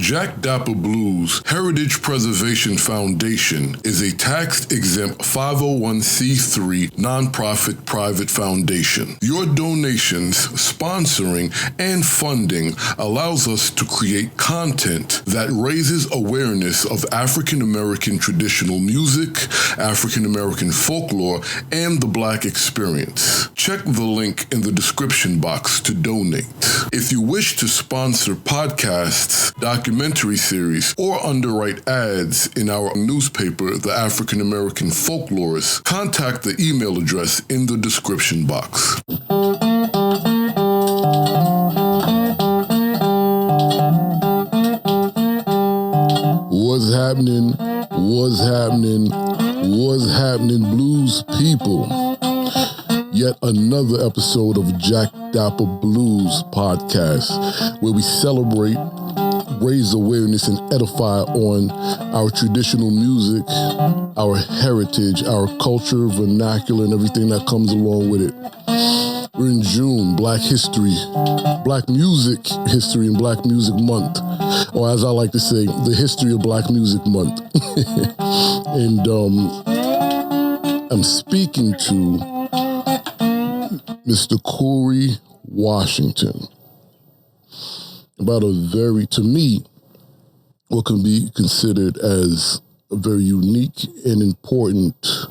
Jack Dappa Blues Heritage Preservation Foundation is a tax-exempt 501c3 nonprofit private foundation. Your donations, sponsoring, and funding allows us to create content that raises awareness of African American traditional music, African American folklore, and the Black experience. Check the link in the description box to donate. If you wish to sponsor podcasts, documentary series, or underwrite ads in our newspaper, The African American Folklorist, contact the email address in the description box. What's happening? What's happening? What's happening, blues people? Yet another episode of Jack Dappa Blues podcast, where we celebrate, raise awareness, and edify on our traditional music, our heritage, our culture, vernacular, and everything that comes along with it. We're in June, Black History, Black Music History and Black Music Month, or as I like to say, the History of Black Music Month. And I'm speaking to Mr. Corey Washington about a very, to me, what can be considered as a very unique and important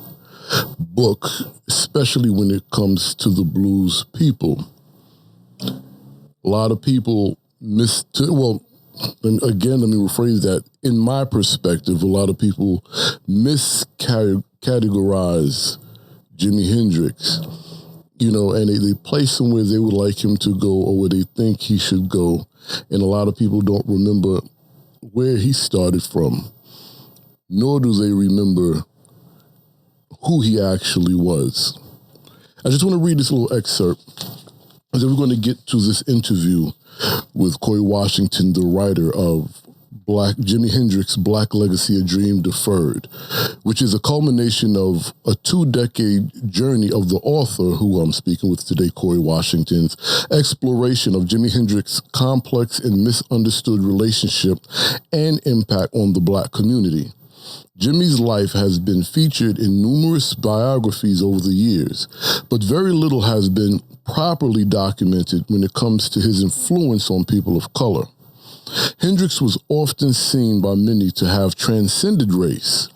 book, especially when it comes to the blues people. A lot of people let me rephrase that. In my perspective, a lot of people miscategorize Jimi Hendrix, and they place him where they would like him to go or where they think he should go. And a lot of people don't remember where he started from, nor do they remember who he actually was. I just want to read this little excerpt, and then we're going to get to this interview with Corey Washington, the writer of Jimi Hendrix Black Legacy, A Dream Deferred, which is a culmination of a 2-decade journey of the author, who I'm speaking with today, Corey Washington's exploration of Jimi Hendrix's complex and misunderstood relationship and impact on the Black community. Jimi's life has been featured in numerous biographies over the years, but very little has been properly documented when it comes to his influence on people of color. Hendrix was often seen by many to have transcended race,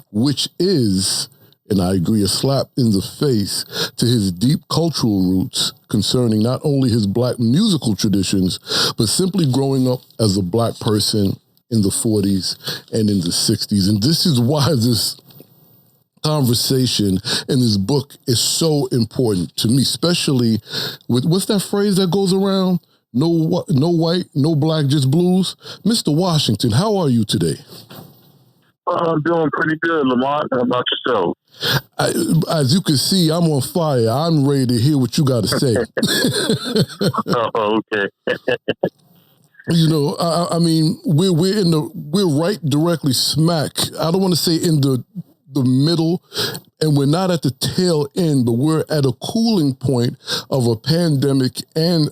which is, and I agree, a slap in the face to his deep cultural roots concerning not only his Black musical traditions, but simply growing up as a Black person in the 40s and in the 60s. And this is why this conversation in this book is so important to me, especially with, what's that phrase that goes around? No white, no Black, just blues. Mr. Washington, how are you today? I'm doing pretty good, Lamont. How about yourself? As you can see, I'm on fire. I'm ready to hear what you got to say. Oh, okay. I mean, we're right directly smack. I don't want to say in the middle, and we're not at the tail end, but we're at a cooling point of a pandemic and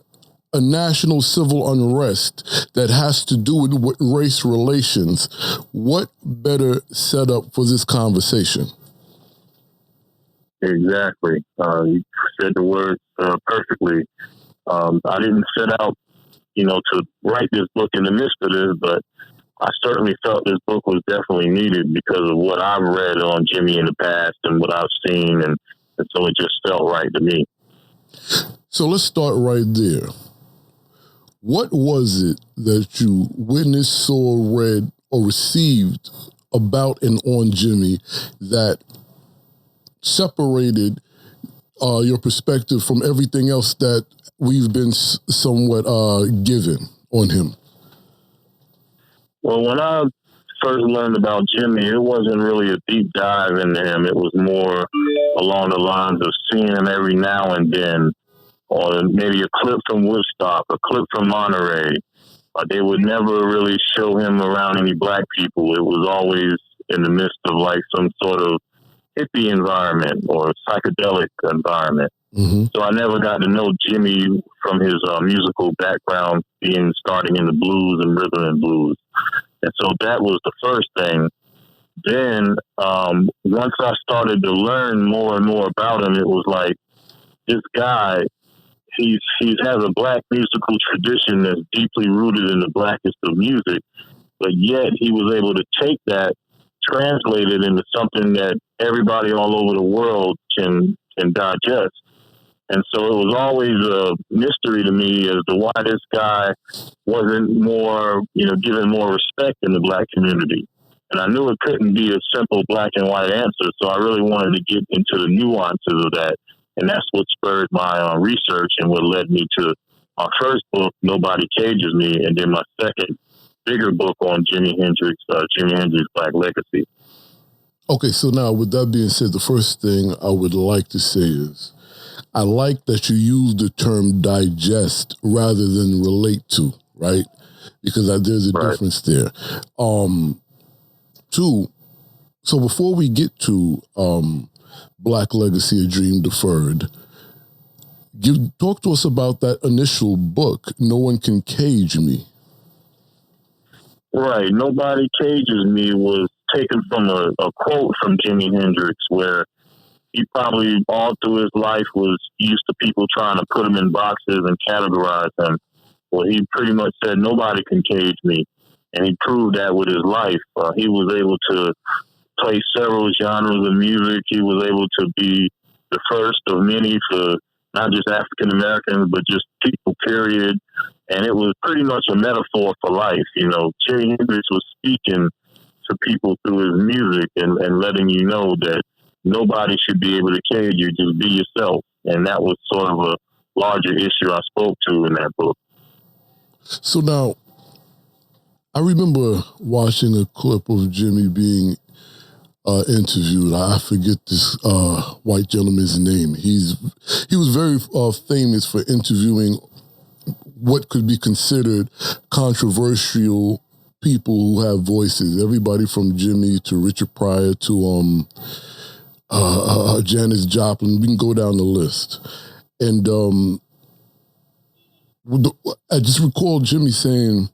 a national civil unrest that has to do with race relations. What better setup for this conversation? Exactly. You said the words perfectly. I didn't set out, to write this book in the midst of this, but I certainly felt this book was definitely needed because of what I've read on Jimi in the past and what I've seen, and so it just felt right to me. So let's start right there. What was it that you witnessed, saw, read, or received about and on Jimi that separated your perspective from everything else that we've been somewhat given on him? Well, when I first learned about Jimi, it wasn't really a deep dive into him. It was more along the lines of seeing him every now and then, or maybe a clip from Woodstock, a clip from Monterey. They would never really show him around any Black people. It was always in the midst of like some sort of hippie environment or psychedelic environment. Mm-hmm. So I never got to know Jimi from his musical background, starting in the blues and rhythm and blues. And so that was the first thing. Then once I started to learn more and more about him, it was like this guy. He has a black musical tradition that's deeply rooted in the blackest of music, but yet he was able to take that, translate it into something that everybody all over the world can digest. And so it was always a mystery to me as to why this guy wasn't more, given more respect in the black community. And I knew it couldn't be a simple black and white answer, so I really wanted to get into the nuances of that. And that's what spurred my research and what led me to my first book, Nobody Cages Me, and then my second bigger book on Jimi Hendrix Black Legacy. Okay, so now with that being said, the first thing I would like to say is I like that you use the term digest rather than relate to, right? Because there's a difference there. Two, so before we get to Black Legacy, A Dream Deferred, talk to us about that initial book, No One Can Cage Me. Right. Nobody Cages Me was taken from a quote from Jimi Hendrix, where he probably all through his life was used to people trying to put him in boxes and categorize him. Well, he pretty much said, nobody can cage me. And he proved that with his life. He was able to play several genres of music. He was able to be the first of many for not just African Americans, but just people, period. And it was pretty much a metaphor for life. Jimi Hendrix was speaking to people through his music and letting you know that nobody should be able to cage you. Just be yourself. And that was sort of a larger issue I spoke to in that book. So now, I remember watching a clip of Jimmy being interviewed. I forget this white gentleman's name. He was very famous for interviewing what could be considered controversial people who have voices. Everybody from Jimmy to Richard Pryor to Janis Joplin. We can go down the list. And I just recall Jimmy saying,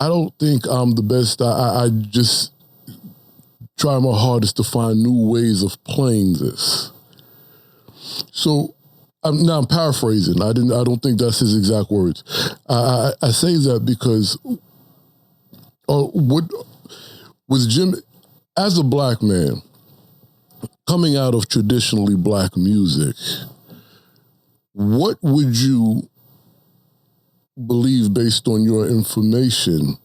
I don't think I'm the best. I just try my hardest to find new ways of playing this. So I'm paraphrasing. I don't think that's his exact words. I say that because what was Jim, as a black man coming out of traditionally black music, what would you believe, based on your information,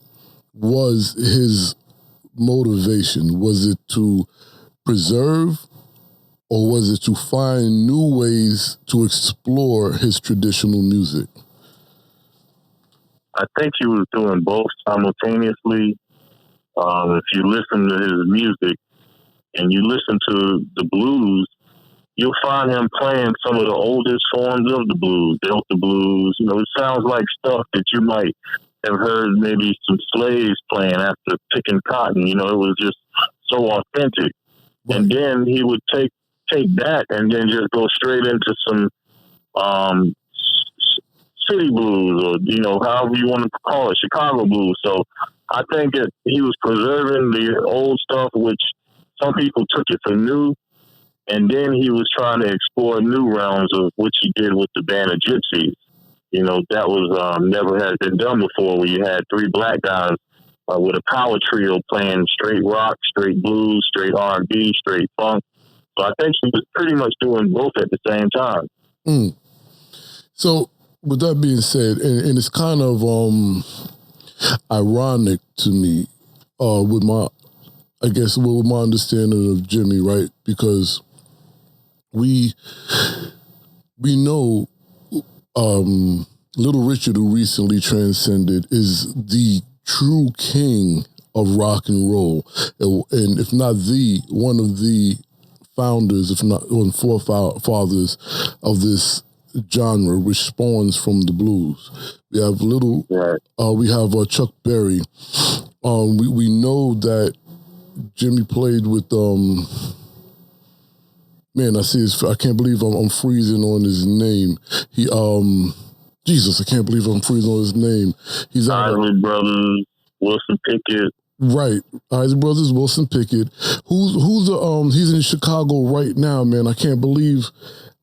was his motivation? Was it to preserve, or was it to find new ways to explore his traditional music? I think he was doing both simultaneously. If you listen to his music and you listen to the blues, you'll find him playing some of the oldest forms of the blues, Delta blues. It sounds like stuff that you might have heard maybe some slaves playing after picking cotton. It was just so authentic. Right. And then he would take that and then just go straight into some city blues, or however you want to call it, Chicago blues. So I think that he was preserving the old stuff, which some people took it for new. And then he was trying to explore new realms, of which he did with the band of Gypsies. That was never had been done before, where you had three black guys with a power trio playing straight rock, straight blues, straight R&B, straight funk. So I think he was pretty much doing both at the same time. Mm. So with that being said, and it's kind of ironic to me with my understanding of Jimmy, right? Because we know Little Richard, who recently transcended, is the true king of rock and roll, and if not one of the founders, if not one forefathers of this genre, which spawns from the blues. We have we have Chuck Berry. We know that Jimmy played with I can't believe I'm freezing on his name. I can't believe I'm freezing on his name. He's Isley Brothers. Wilson Pickett. Right. His brother's Wilson Pickett. Who's the he's in Chicago right now, man. I can't believe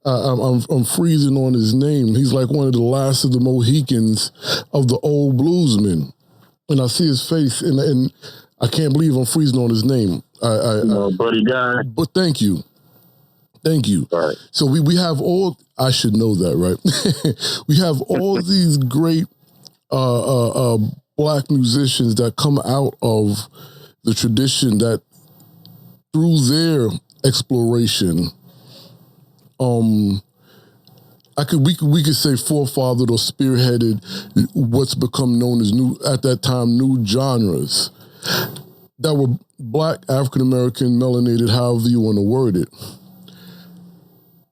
I'm freezing on his name. He's like one of the last of the Mohicans of the old bluesmen. And I see his face and I can't believe I'm freezing on his name. Buddy Guy. But thank you. Thank you. Right. So we have all, I should know that, right? We have all these great Black musicians that come out of the tradition that through their exploration, we could say forefathered or spearheaded what's become known as at that time new genres that were Black, African American, melanated, however you want to word it.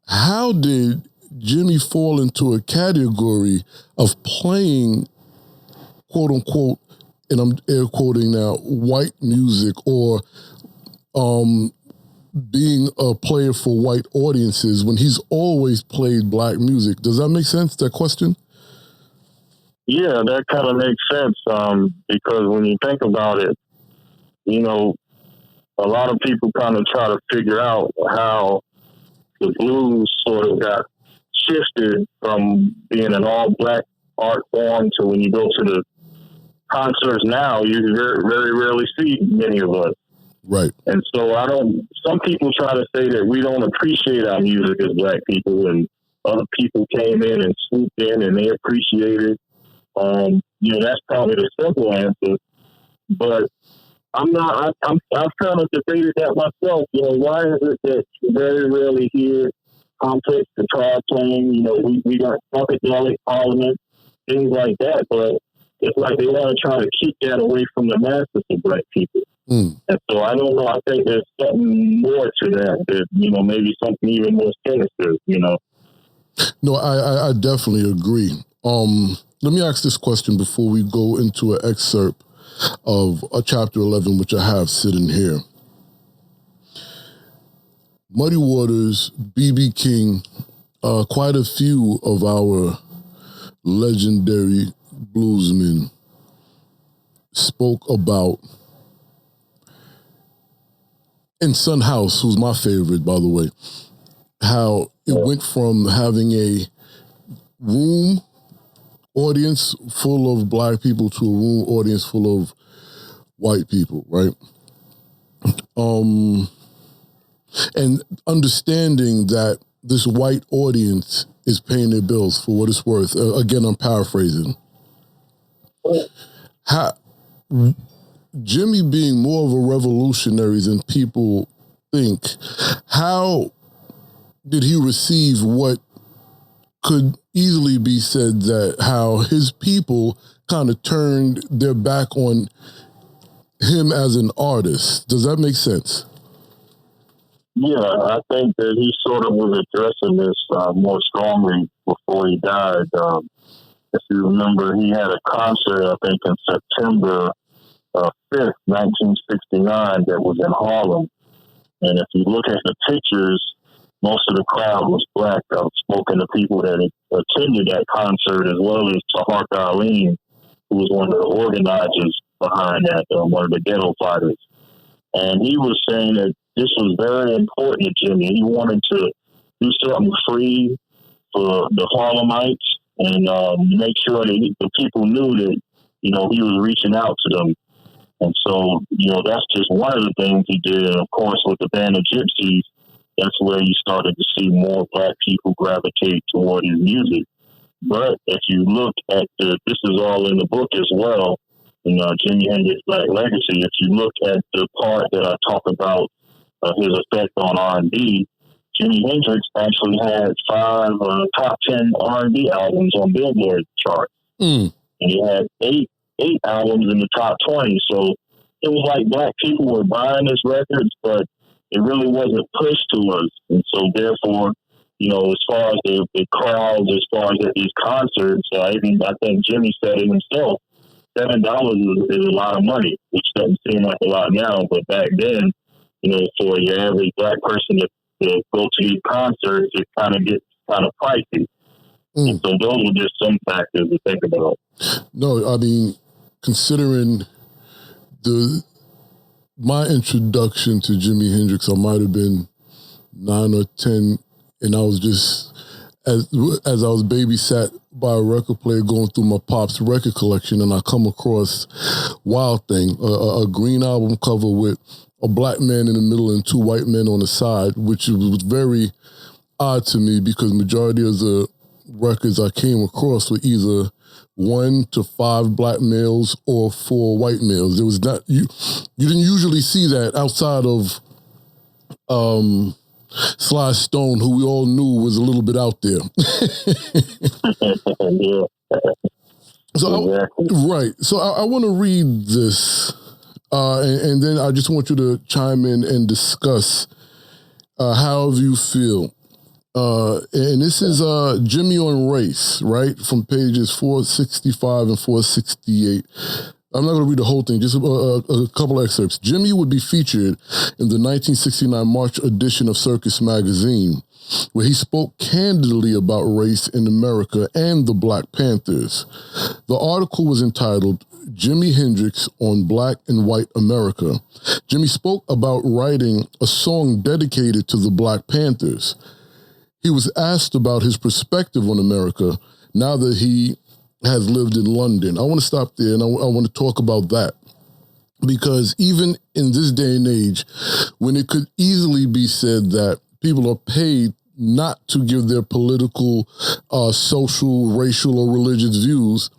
How did Jimmy fall into a category of playing, quote unquote, and I'm air quoting now, white music or being a player for white audiences when he's always played Black music? Does that make sense, that question? Yeah, that kind of makes sense because when you think about it, a lot of people kind of try to figure out how the blues sort of got shifted from being an all-Black art form to when you go to the concerts now, you very, very rarely see many of us. Right. And so some people try to say that we don't appreciate our music as Black people, and other people came in and swooped in and they appreciate it. That's probably the simple answer. But I've kind of debated that myself. Why is it that you very rarely hear complex guitar playing? We got funkadelic parliament, things like that, but it's like they want to try to keep that away from the masses of Black people. And so I don't know. I think there's something more to that maybe something even more sinister, No, I definitely agree. Let me ask this question before we go into an excerpt of chapter 11, which I have sitting here. Muddy Waters, B.B. King, quite a few of our legendary bluesmen spoke about, and Son House, who's my favorite, by the way, how it went from having a room audience full of Black people to a room audience full of white people, right? And understanding that this white audience is paying their bills for what it's worth. Again, I'm paraphrasing. Jimmy being more of a revolutionary than people think, how did he receive what could easily be said that how his people kind of turned their back on him as an artist? Does that make sense? Yeah, I think that he sort of was addressing this more strongly before he died. If you remember, he had a concert, I think, in September 5th, 1969, that was in Harlem. And if you look at the pictures, most of the crowd was Black. I've spoken to people that attended that concert, as well as Tahar Darlene, who was one of the organizers behind that, one of the ghetto fighters. And he was saying that this was very important to Jimmy. He wanted to do something free for the Harlemites and make sure that the people knew that, he was reaching out to them. And so, that's just one of the things he did. And of course, with the Band of Gypsies, that's where you started to see more Black people gravitate toward his music. But if you look at this is all in the book as well, Jimi Hendrix Black Legacy, if you look at the part that I talk about his effect on R&B, Jimi Hendrix actually had 5 top 10 R&B albums on Billboard charts. And he had 8 albums in the top 20. So it was like Black people were buying his records, but it really wasn't pushed to us. And so therefore, as far as the crowds, as far as at these concerts, I think Jimmy said it himself, $7 is a lot of money, which doesn't seem like a lot now, but back then, for your average Black person to go to these concerts, it kind of gets kind of pricey. And so those are just some factors to think about. No, I mean, considering my introduction to Jimi Hendrix, I might have been 9 or 10, and I was just as I was babysat by a record player going through my pop's record collection, and I come across Wild Thing, a green album cover with a black man in the middle and two white men on the side, which was very odd to me because majority of the records I came across were either 1 to 5 black males or 4 white males. There was not you didn't usually see that outside of Sly Stone, who we all knew was a little bit out there. So I want to read this, and then I just want you to chime in and discuss however you feel. And this is Jimmy on Race, right, from pages 465 and 468. I'm not going to read the whole thing, just a couple excerpts. Jimmy would be featured in the 1969 March edition of Circus magazine, where he spoke candidly about race in America and the Black Panthers. The article was entitled, Jimi Hendrix on Black and White America. Jimmy spoke about writing a song dedicated to the Black Panthers. He was asked about his perspective on America now that he has lived in London. I want to stop there and I want to talk about that. Because even in this day and age, when it could easily be said that people are paid not to give their political, social, racial, or religious views,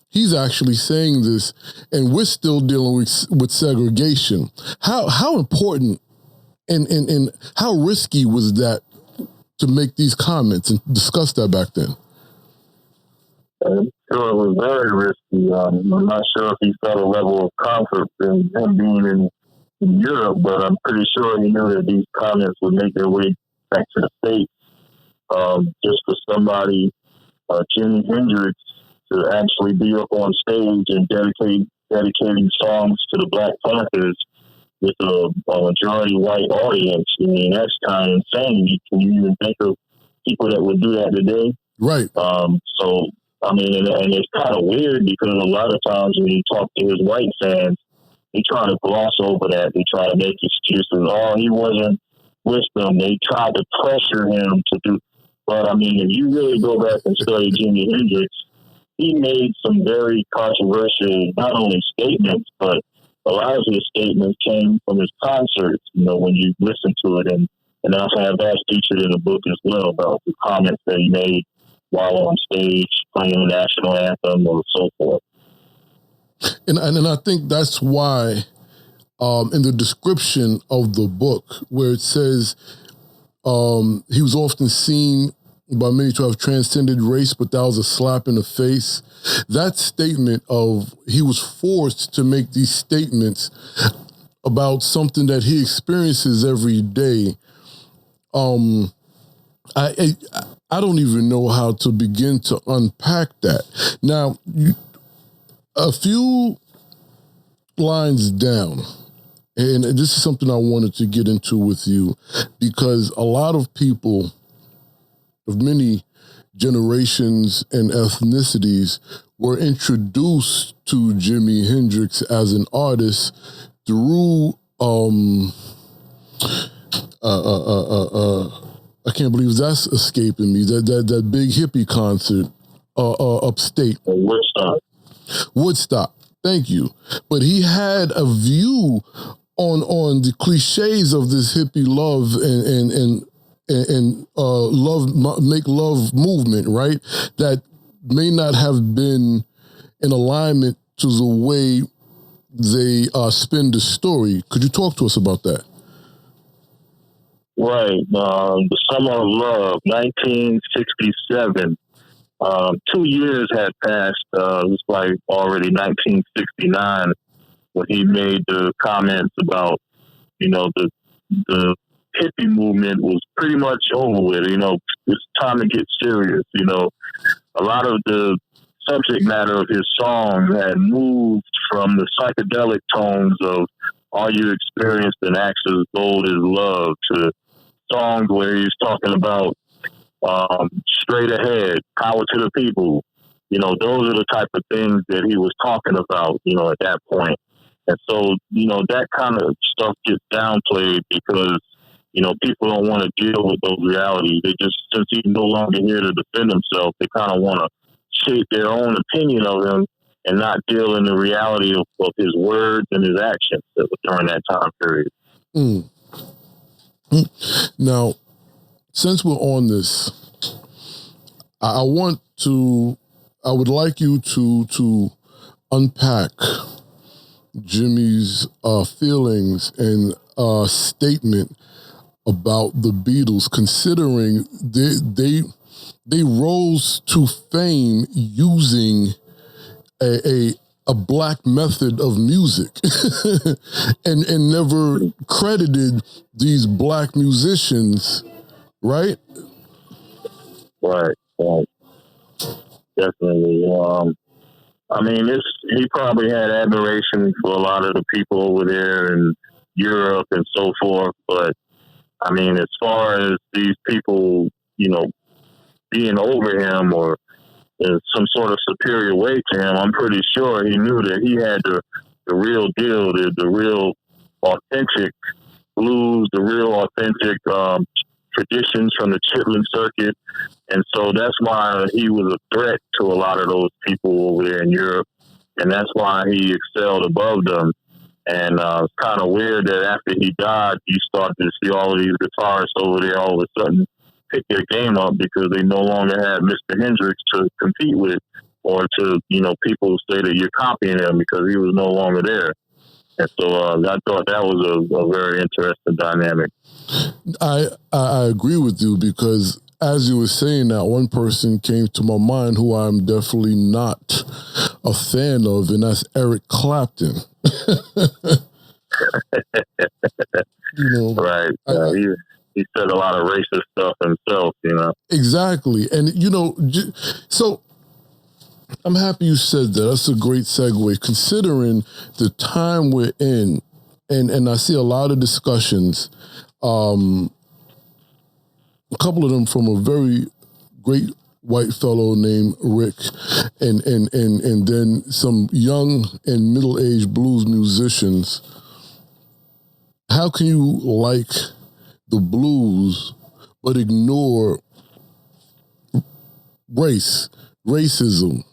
he's actually saying this, and we're still dealing with segregation. How important and how risky was that to make these comments and discuss that back then? Sure, it was very risky. I'm not sure if he felt a level of comfort in being in Europe, but I'm pretty sure he knew that these comments would make their way back to the States. Just for somebody, Jimi Hendrix, to actually be up on stage and dedicating songs to the Black Panthers with a majority white audience. I mean, that's kind of insane. Can you even think of people that would do that today? Right. So, I mean, and it's kind of weird because a lot of times when you talk to his white fans, they try to gloss over that. They try to make excuses. Oh, he wasn't with them. They tried to pressure him to do. But, I mean, if you really go back and study Jimi Hendrix, he made some very controversial, not only statements, but a lot of his statements came from his concerts, you know, when you listen to it. And I have that featured in the book as well about the comments that he made while on stage playing the national anthem or so forth. And I think that's why in the description of the book where it says he was often seen by many to have transcended race, but that was a slap in the face. That statement of he was forced to make these statements about something that he experiences every day. I don't even know how to begin to unpack that. Now, a few lines down, and this is something I wanted to get into with you, because a lot of people of many generations and ethnicities were introduced to Jimi Hendrix as an artist through I can't believe that's escaping me. That big hippie concert upstate. Woodstock. Thank you. But he had a view on the cliches of this hippie love and make love movement, right? That may not have been in alignment to the way they spin the story. Could you talk to us about that? Right. The Summer of Love, 1967. 2 years had passed. It was like already 1969 when he made the comments about, you know, the hippie movement was pretty much over with. You know, it's time to get serious. You know, a lot of the subject matter of his songs had moved from the psychedelic tones of All You Experienced and Acts as Bold as Love to songs where he's talking about straight ahead, power to the people. You know, those are the type of things that he was talking about, you know, at that point. And so, that kind of stuff gets downplayed because, people don't want to deal with those realities. They just, since he's no longer here to defend himself, they kind of want to shape their own opinion of him and not deal in the reality of his words and his actions during that time period. Mm. Now, since we're on this, I would like you to unpack Jimmy's feelings and statement about the Beatles, considering they rose to fame using a black method of music and never credited these black musicians, right? Right. Definitely. He probably had admiration for a lot of the people over there in Europe and so forth, but as far as these people, being over him or some sort of superior way to him, I'm pretty sure he knew that he had the real deal, the real authentic blues, the real authentic traditions from the Chitlin circuit. And so that's why he was a threat to a lot of those people over there in Europe. And that's why he excelled above them. And it's kind of weird that after he died, you start to see all of these guitarists over there all of a sudden pick their game up because they no longer had Mr. Hendrix to compete with, or to, people say that you're copying him because he was no longer there. And so I thought that was a very interesting dynamic. I agree with you, because as you were saying that, one person came to my mind who I'm definitely not a fan of, and that's Eric Clapton. Right. He said a lot of racist stuff himself, Exactly. And, so I'm happy you said that. That's a great segue, considering the time we're in. And I see a lot of discussions, a couple of them from a very great white fellow named Rick, and then some young and middle-aged blues musicians. How can you like the blues but ignore racism?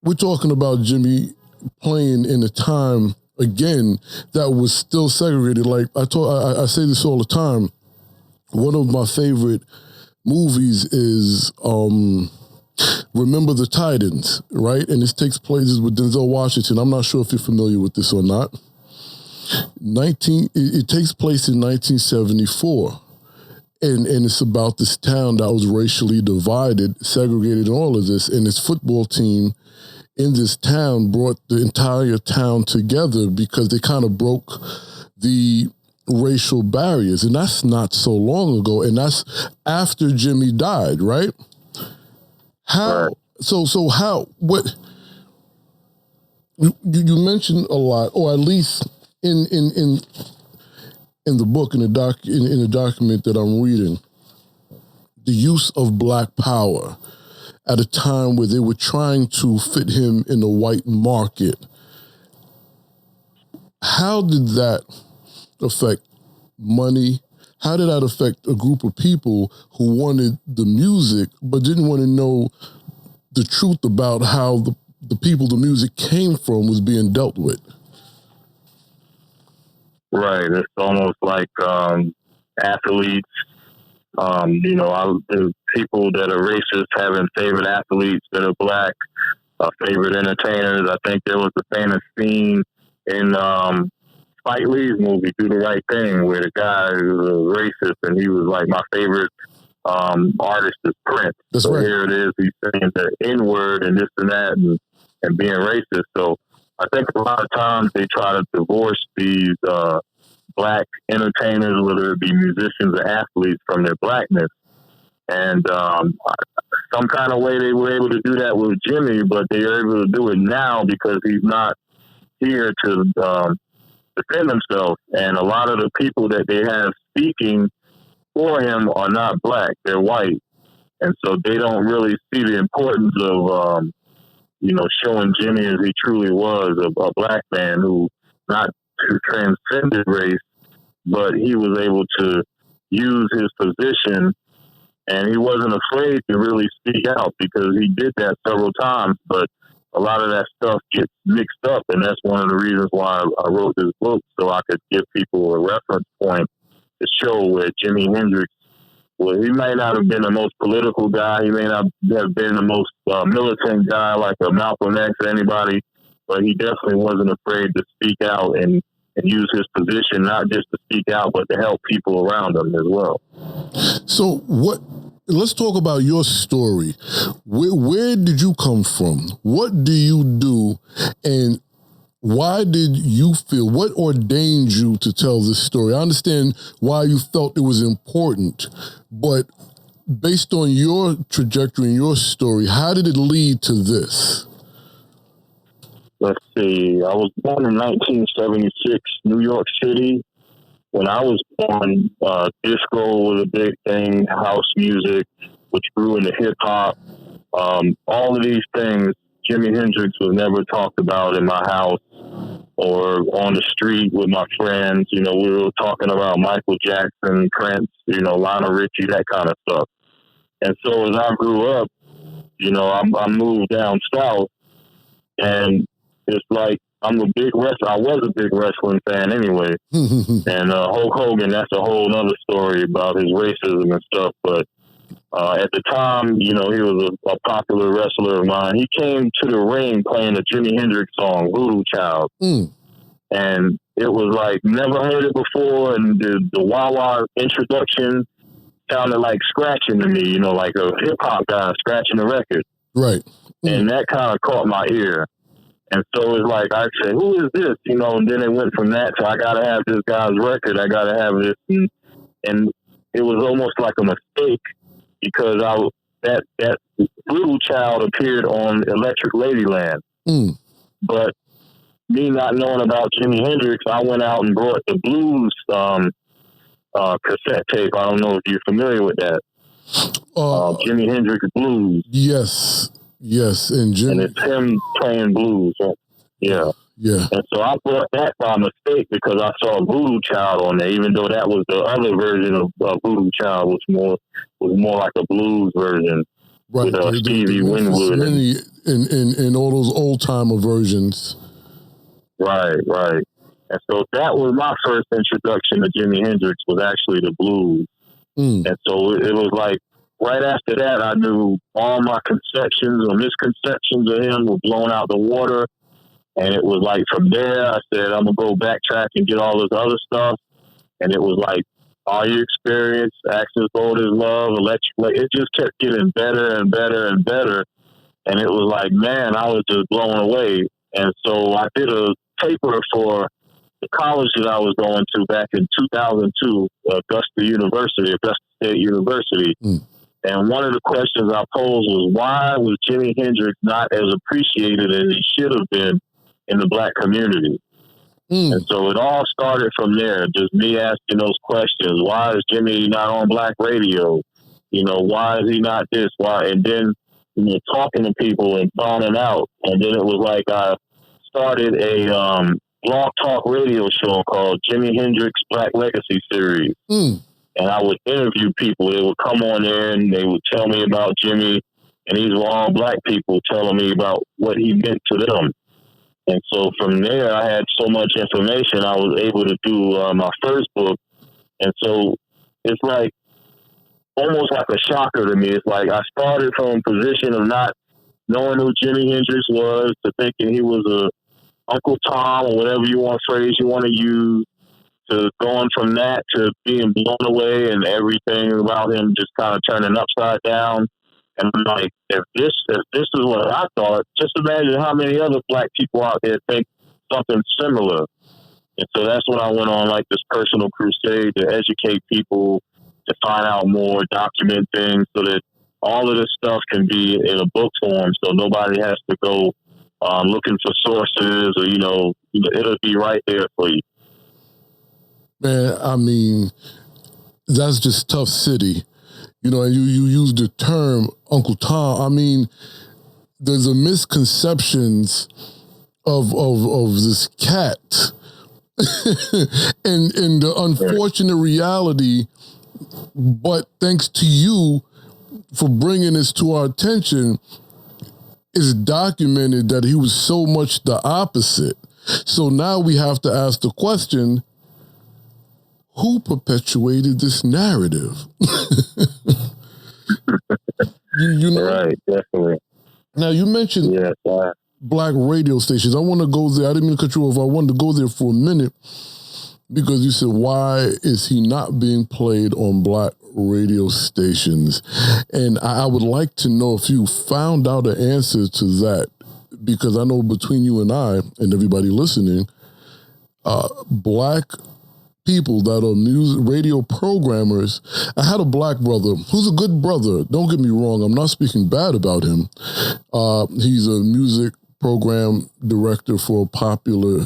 We're talking about Jimmy playing in a time, again, that was still segregated. Like I say this all the time. One of my favorite movies is Remember the Titans, right? And this takes place with Denzel Washington. I'm not sure if you're familiar with this or not. It takes place in 1974. And it's about this town that was racially divided, segregated, and all of this. And this football team in this town brought the entire town together because they kind of broke the racial barriers. And that's not so long ago. And that's after Jimmy died, right? How? So how? What? You mentioned a lot, or at least in the book, in the document that I'm reading, the use of Black power at a time where they were trying to fit him in the white market. How did that affect money? How did that affect a group of people who wanted the music but didn't want to know the truth about how the people the music came from was being dealt with? Right. It's almost like athletes, the people that are racist having favorite athletes that are Black, favorite entertainers. I think there was a famous scene in Spike Lee's movie, Do the Right Thing, where the guy was racist and he was like, my favorite artist is Prince. That's so right. Here it is, he's saying the N-word and this and that and being racist. So I think a lot of times they try to divorce these Black entertainers, whether it be musicians or athletes, from their Blackness. And some kind of way they were able to do that with Jimmy, but they are able to do it now because he's not here to defend himself. And a lot of the people that they have speaking for him are not Black, they're white. And so they don't really see the importance of showing Jimmy as he truly was, a black man who not transcended race, but he was able to use his position, and he wasn't afraid to really speak out because he did that several times. But a lot of that stuff gets mixed up, and that's one of the reasons why I wrote this book, so I could give people a reference point to show where Jimi Hendrix, well, he may not have been the most political guy, he may not have been the most militant guy like a Malcolm X or anybody, but he definitely wasn't afraid to speak out and use his position, not just to speak out, but to help people around him as well. So let's talk about your story. Where did you come from? What do you do? And why did you feel, what ordained you to tell this story? I understand why you felt it was important, but based on your trajectory and your story, how did it lead to this? Let's see. I was born in 1976, New York City. When I was born, disco was a big thing, house music, which grew into hip hop. All of these things, Jimi Hendrix was never talked about in my house or on the street with my friends. We were talking about Michael Jackson, Prince, Lionel Richie, that kind of stuff. And so as I grew up, I moved down south, and it's like I'm a big wrestler. I was a big wrestling fan anyway. And Hulk Hogan, that's a whole other story about his racism and stuff. But at the time, he was a popular wrestler of mine. He came to the ring playing a Jimi Hendrix song, Voodoo Child. And it was like, never heard it before. And the wah-wah introduction sounded like scratching to me, like a hip-hop guy scratching a record. Right. And that kind of caught my ear. And so it's like, I said, who is this? And then it went from that to, I got to have this guy's record. I got to have this. And it was almost like a mistake because that Voodoo Child appeared on Electric Ladyland. But me not knowing about Jimi Hendrix, I went out and brought the blues cassette tape. I don't know if you're familiar with that. Jimi Hendrix Blues. Yes, and it's him playing blues. Yeah. And so I brought that by mistake because I saw Voodoo Child on there, even though that was the other version of Voodoo Child, which was more like a blues version, right? With Stevie Winwood and all those old timer versions. Right. And so that was my first introduction to Jimi Hendrix, was actually the blues. And so it was like, right after that, I knew all my conceptions or misconceptions of him were blown out the water. And it was like, from there, I said, I'm going to go backtrack and get all this other stuff. And it was like, All You Experience, Access Gold Is Love, Electric. It just kept getting better and better and better. And it was like, man, I was just blown away. And so I did a paper for the college that I was going to back in 2002, Augusta State University. And one of the questions I posed was, why was Jimi Hendrix not as appreciated as he should have been in the black community? And so it all started from there, just me asking those questions. Why is Jimmy not on black radio? Why is he not this? Why? And then talking to people and finding out. And then it was like I started a blog talk radio show called Jimi Hendrix Black Legacy series. And I would interview people. They would come on there and they would tell me about Jimmy. And these were all black people telling me about what he meant to them. And so from there, I had so much information, I was able to do my first book. And so it's like almost like a shocker to me. It's like I started from a position of not knowing who Jimi Hendrix was to thinking he was a Uncle Tom or whatever phrase you want to use, to going from that to being blown away and everything about him just kind of turning upside down. And I'm like, if this is what I thought, just imagine how many other black people out there think something similar. And so that's when I went on like this personal crusade to educate people, to find out more, document things so that all of this stuff can be in a book form, so nobody has to go looking for sources or, it'll be right there for you. Man, I mean, that's just tough city. And you use the term Uncle Tom. I mean, there's a misconceptions of this cat, and the unfortunate reality. But thanks to you for bringing this to our attention, it's documented that he was so much the opposite. So now we have to ask the question: who perpetuated this narrative? you know, right? Definitely. Now you mentioned black radio stations. I want to go there. I didn't mean to cut you off. I wanted to go there for a minute because you said, why is he not being played on black radio stations? And I would like to know if you found out an answer to that, because I know between you and I and everybody listening, black people that are music radio programmers. I had a black brother who's a good brother. Don't get me wrong. I'm not speaking bad about him. He's a music program director for a popular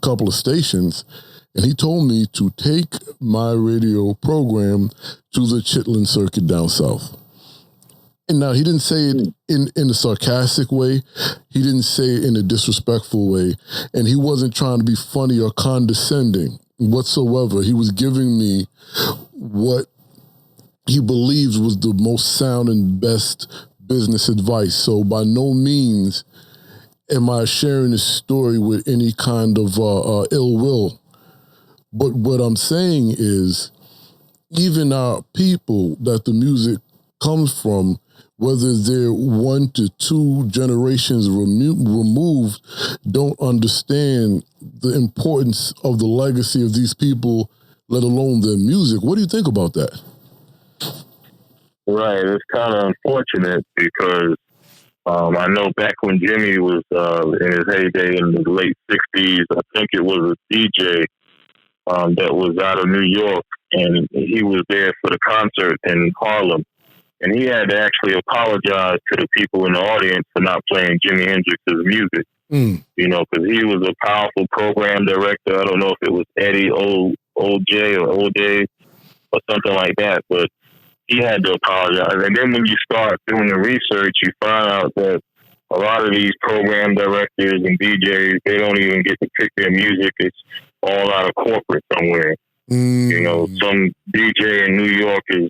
couple of stations. And he told me to take my radio program to the Chitlin Circuit down south. And now he didn't say it in a sarcastic way. He didn't say it in a disrespectful way. And he wasn't trying to be funny or condescending whatsoever. He was giving me what he believes was the most sound and best business advice. So by no means am I sharing this story with any kind of ill will. But what I'm saying is, even our people that the music comes from, whether they're 1 to 2 generations removed, don't understand the importance of the legacy of these people, let alone their music. What do you think about that? Right. It's kind of unfortunate because I know back when Jimmy was in his heyday in the late 60s, I think it was a DJ that was out of New York, and he was there for the concert in Harlem. And he had to actually apologize to the people in the audience for not playing Jimi Hendrix's music. You know, because he was a powerful program director. I don't know if it was Eddie O.J. or O.J. or something like that, but he had to apologize. And then when you start doing the research, you find out that a lot of these program directors and DJs, they don't even get to pick their music. It's all out of corporate somewhere. You know, some DJ in New York is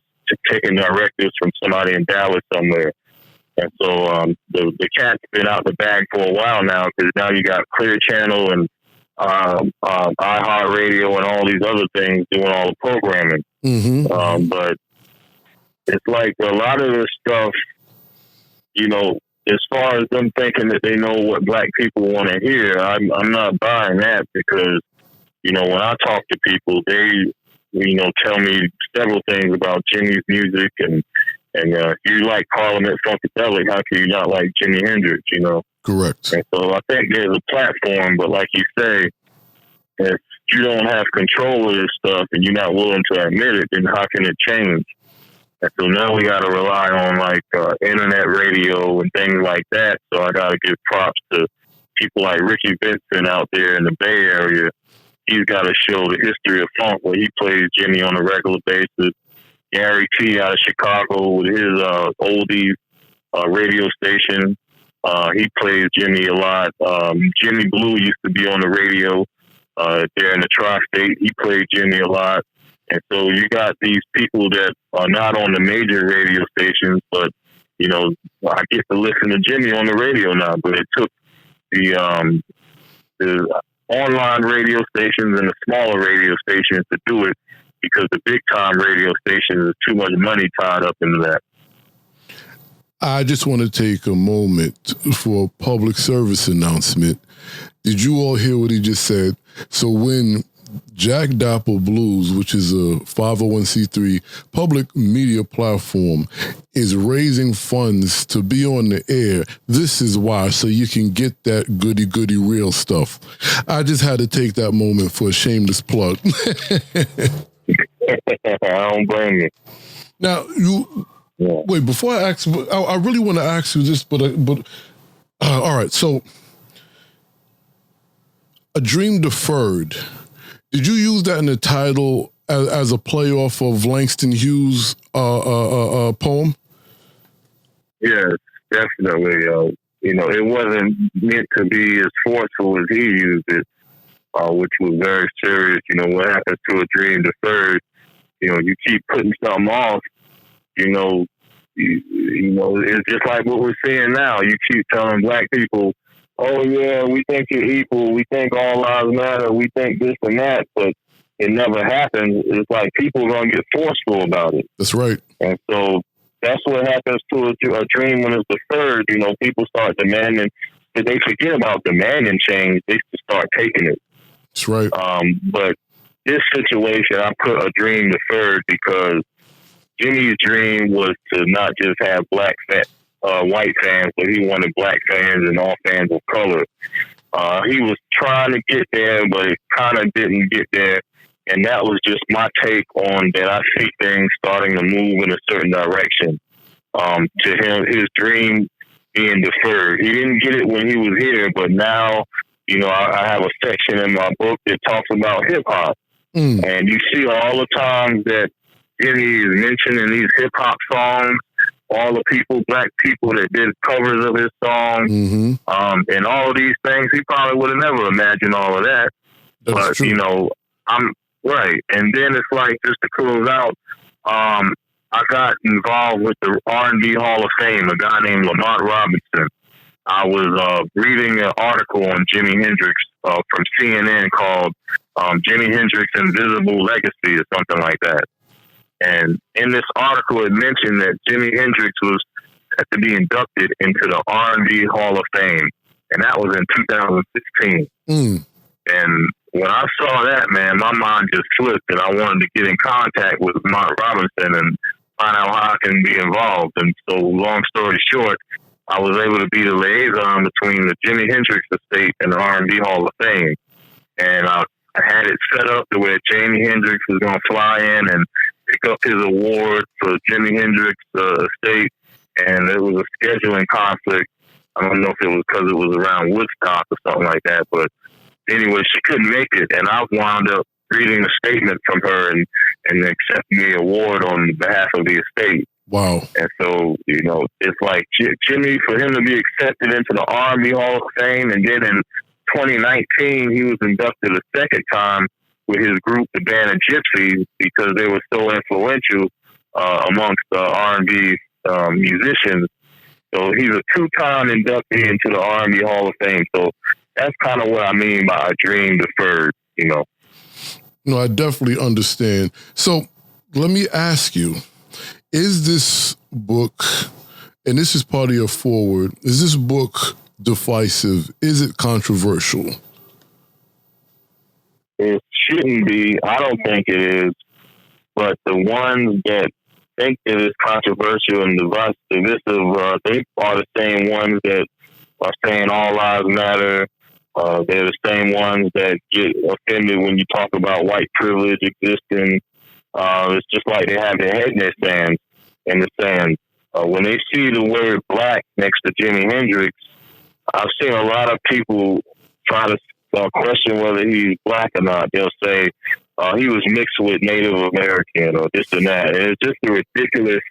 taking directives from somebody in Dallas somewhere. And so the cat's been out the bag for a while now, because now you got Clear Channel and iHeartRadio and all these other things doing all the programming. But it's like a lot of this stuff, you know, as far as them thinking that they know what black people want to hear, I'm not buying that, because, you know, when I talk to people, they, you know, tell me several things about Jimmy's music, and if you like Parliament Funkadelic, how can you not like Jimi Hendrix, you know? Correct. And so I think there's a platform, but like you say, if you don't have control of this stuff and you're not willing to admit it, then how can it change? And so now we got to rely on like internet radio and things like that. So I got to give props to people like Ricky Vincent out there in the Bay Area. He's got to show the history of funk, where he plays Jimmy on a regular basis. Gary T out of Chicago with his oldies radio station. He plays Jimmy a lot. Jimmy Blue used to be on the radio there in the tri-state. He played Jimmy a lot. And so you got these people that are not on the major radio stations, but, you know, I get to listen to Jimmy on the radio now. But it took the online radio stations and the smaller radio stations to do it, because the big time radio stations, is too much money tied up into that. I just want to take a moment for a public service announcement. Did you all hear what he just said? So when Jack Dappa Blues, which is a 501c3 public media platform, is raising funds to be on the air, this is why, so you can get that goody real stuff. I just had to take that moment for a shameless plug. I don't blame you. Now, wait, before I ask, I really want to ask you this, but all right, so A Dream Deferred, did you use that in the title as a play off of Langston Hughes' poem? Yes, definitely. It wasn't meant to be as forceful as he used it, which was very serious. What happens to a dream deferred? You keep putting something off. It's just like what we're seeing now. You keep telling black people, "Oh yeah, we think you're equal. We think all lives matter. We think this and that," but it never happens. It's like people are gonna get forceful about it. That's right. And so that's what happens to a dream when it's deferred. People start demanding, but they forget about demanding change. They just start taking it. That's right. But this situation, I put a dream deferred because Jimmy's dream was to not just have white fans, but he wanted black fans and all fans of color. He was trying to get there, but it kind of didn't get there. And that was just my take on that. I see things starting to move in a certain direction. To him, his dream being deferred. He didn't get it when he was here, but now, I have a section in my book that talks about hip hop. And you see all the times that Jimmy is mentioned in these hip hop songs, all the black people that did covers of his songs, and all of these things. He probably would have never imagined all of that. That's but, true. I'm right. And then it's like, just to close out, I got involved with the R&B Hall of Fame, a guy named Lamont Robinson. I was reading an article on Jimi Hendrix from CNN called Jimi Hendrix Invisible Legacy or something like that. And in this article, it mentioned that Jimi Hendrix had to be inducted into the R&B Hall of Fame. And that was in 2016. And when I saw that, man, my mind just flipped, and I wanted to get in contact with Lamont Robinson and find out how I can be involved. And so, long story short, I was able to be the liaison between the Jimi Hendrix estate and the R&B Hall of Fame. And I had it set up to where Jimi Hendrix was going to fly in and pick up his award for Jimi Hendrix estate. And it was a scheduling conflict. I don't know if it was because it was around Woodstock or something like that, but anyway, she couldn't make it, and I wound up reading a statement from her and accepting the award on behalf of the estate. Wow. And so, it's like Jimmy, for him to be accepted into the R&B Hall of Fame, and then in 2019, he was inducted a second time with his group, the Band of Gypsies, because they were so influential amongst the R&B musicians. So he's a two-time inductee into the R&B Hall of Fame. So that's kind of what I mean by a dream deferred, No, I definitely understand. So let me ask you, is this book, and this is part of your foreword, is this book divisive? Is it controversial? It shouldn't be. I don't think it is. But the ones that think it is controversial and divisive, they are the same ones that are saying all lives matter. They're the same ones that get offended when you talk about white privilege existing. It's just like they have their head in the sand. When they see the word black next to Jimi Hendrix, I've seen a lot of people try to question whether he's black or not. They'll say he was mixed with Native American or this and that. And it's just a ridiculous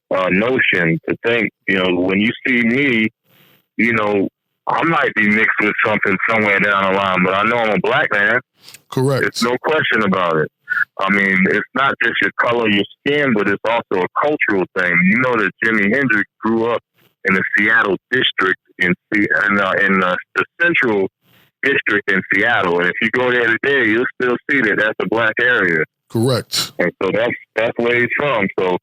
notion to think, when you see me, I might be mixed with something somewhere down the line, but I know I'm a black man. Correct. There's no question about it. I mean, it's not just your color, your skin, but it's also a cultural thing. You know that Jimi Hendrix grew up in the Seattle district in the central district in Seattle, and if you go there today, you'll still see that that's a black area. Correct. And so that's where he's from. So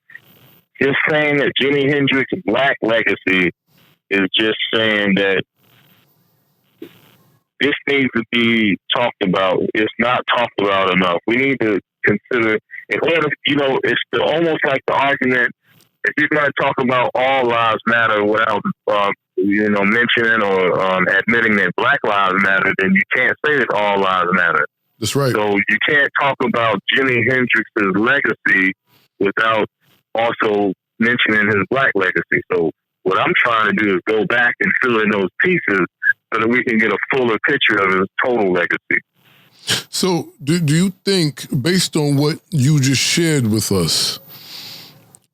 just saying that Jimi Hendrix Black Legacy is just saying that this needs to be talked about. It's not talked about enough. We need to consider, in order, it's almost like the argument, if you're going to talk about all lives matter without, mentioning or admitting that Black lives matter, then you can't say that all lives matter. That's right. So you can't talk about Jimi Hendrix's legacy without also mentioning his Black legacy. So what I'm trying to do is go back and fill in those pieces so that we can get a fuller picture of his total legacy. So do you think, based on what you just shared with us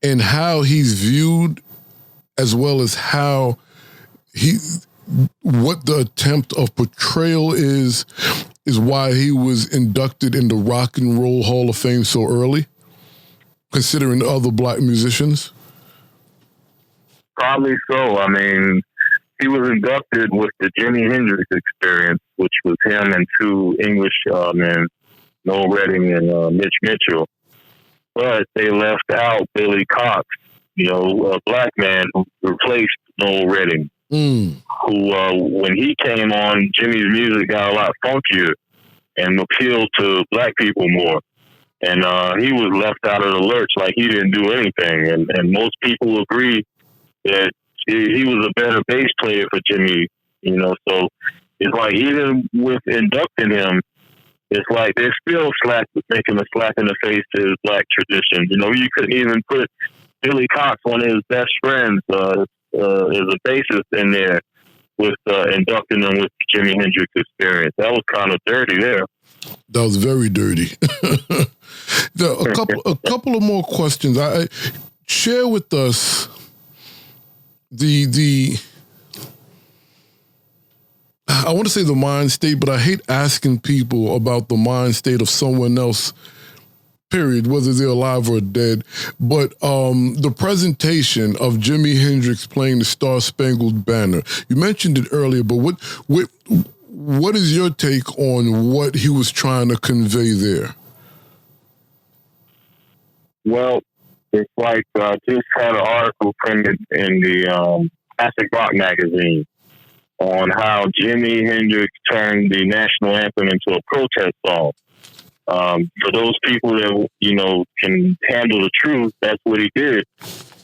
and how he's viewed as well as how what the attempt of portrayal is why he was inducted in the Rock and Roll Hall of Fame so early, considering the other black musicians? Probably so. I mean, he was inducted with the Jimi Hendrix Experience, which was him and two English men, Noel Redding and Mitch Mitchell. But they left out Billy Cox, a black man who replaced Noel Redding, who, when he came on, Jimmy's music got a lot funkier and appealed to black people more. And he was left out of the lurch like he didn't do anything. And most people agree that he was a better bass player for Jimmy, so it's like even with inducting him, it's like they're still making a slap in the face to his black tradition. You couldn't even put Billy Cox, one of his best friends, as a bassist in there with inducting him with the Jimi Hendrix Experience. That was kind of dirty there. That was very dirty. A couple of more questions. I share with us I want to say the mind state, but I hate asking people about the mind state of someone else, period, whether they're alive or dead. But the presentation of Jimi Hendrix playing the Star Spangled Banner, you mentioned it earlier, but what is your take on what he was trying to convey there? Well, it's like I just had an article printed in the Classic Rock magazine on how Jimi Hendrix turned the national anthem into a protest song. For those people that, can handle the truth, that's what he did.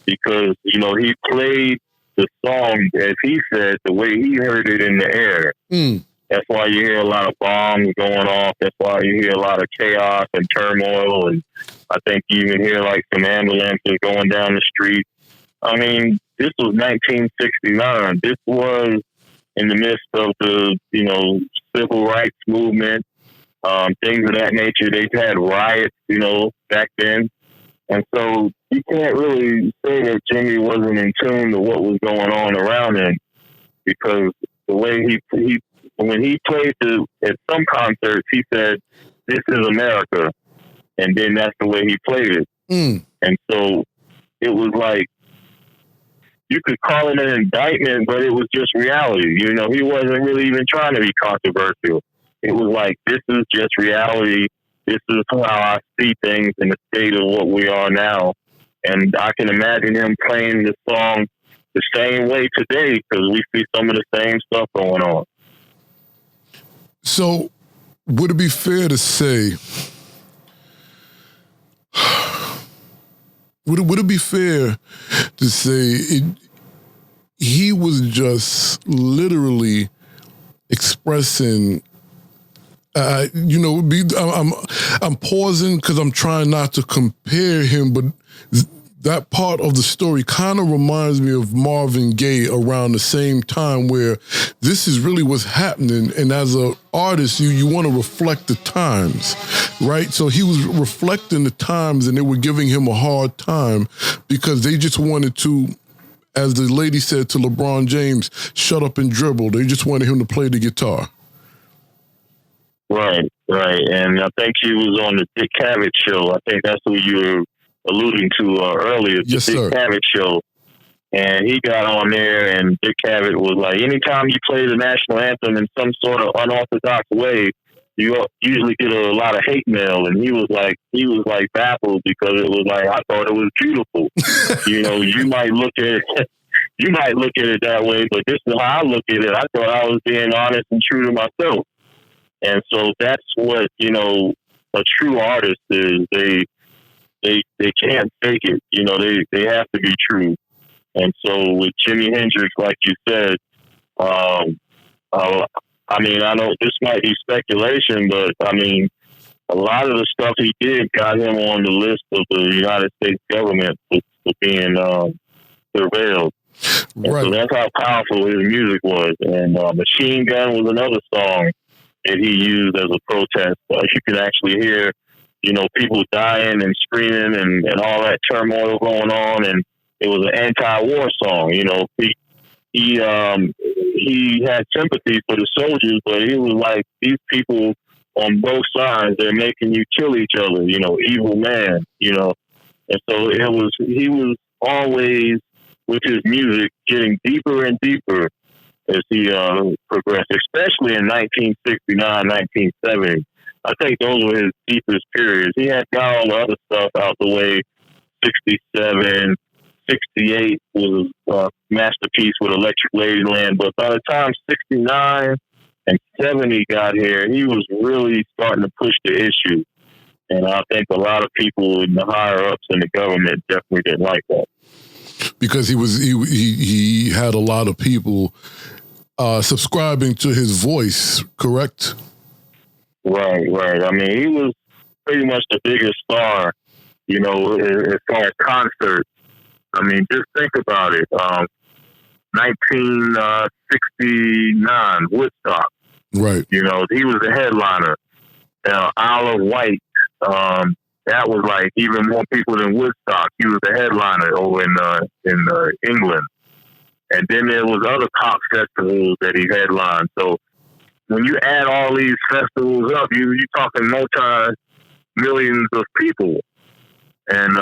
Because, he played the song, as he said, the way he heard it in the air. That's why you hear a lot of bombs going off. That's why you hear a lot of chaos and turmoil. And I think you even hear like some ambulances going down the street. I mean, this was 1969. This was in the midst of the, civil rights movement, things of that nature. They've had riots, back then. And so you can't really say that Jimmy wasn't in tune to what was going on around him, because the way when he played at some concerts, he said, "This is America." And then that's the way he played it. And so it was like, you could call it an indictment, but it was just reality. He wasn't really even trying to be controversial. It was like, this is just reality. This is how I see things in the state of what we are now. And I can imagine him playing the song the same way today, because we see some of the same stuff going on. So would it be fair to say, would it be fair to say he was just literally expressing, I'm pausing because I'm trying not to compare him, but that part of the story kind of reminds me of Marvin Gaye around the same time, where this is really what's happening. And as an artist, you want to reflect the times, right? So he was reflecting the times, and they were giving him a hard time because they just wanted to, as the lady said to LeBron James, shut up and dribble. They just wanted him to play the guitar. Right. And I think he was on the Dick Cavett show. I think that's who you were alluding to earlier. Yes, the Dick Cavett show. And he got on there, and Dick Cavett was like, anytime you play the national anthem in some sort of unorthodox way, you usually get a lot of hate mail. And he was like baffled, because it was like, I thought it was beautiful. You might look at it that way, but this is how I look at it. I thought I was being honest and true to myself. And so that's what, a true artist is. They can't fake it. They have to be true. And so with Jimi Hendrix, like you said, I know this might be speculation, but a lot of the stuff he did got him on the list of the United States government for being surveilled. Right. So that's how powerful his music was. And Machine Gun was another song that he used as a protest. You could actually hear, people dying and screaming and all that turmoil going on. And it was an anti-war song. You know, he had sympathy for the soldiers, but he was like, these people on both sides, they're making you kill each other. You know, evil man. You know, and so he was always with his music getting deeper and deeper as he progressed, especially in 1969, 1970. I think those were his deepest periods. He had got all the other stuff out the way. 67, 68 was a masterpiece with Electric Ladyland. But by the time 69 and 70 got here, he was really starting to push the issue. And I think a lot of people in the higher ups in the government definitely didn't like that. Because he had a lot of people subscribing to his voice, correct? Right. I mean, he was pretty much the biggest star, you know, as far as concerts. I mean, just think about it. 1969, Woodstock. Right. You know, he was the headliner. Isle of Wight. That was like even more people than Woodstock. He was the headliner over in England. And then there was other pop festivals that he headlined. So when you add all these festivals up, you're talking multi-millions of people. And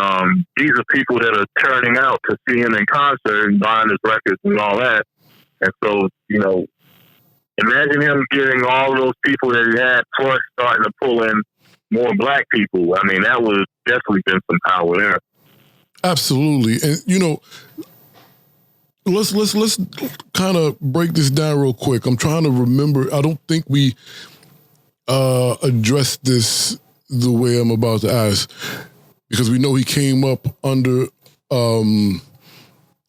these are people that are turning out to see him in concert and buying his records and all that. And so, you know, imagine him getting all those people that he had, plus starting to pull in more black people. I mean, that would definitely been some power there. Absolutely. And, you know, let's kind of break this down real quick. I'm trying to remember. I don't think we addressed this the way I'm about to ask, because we know he came up under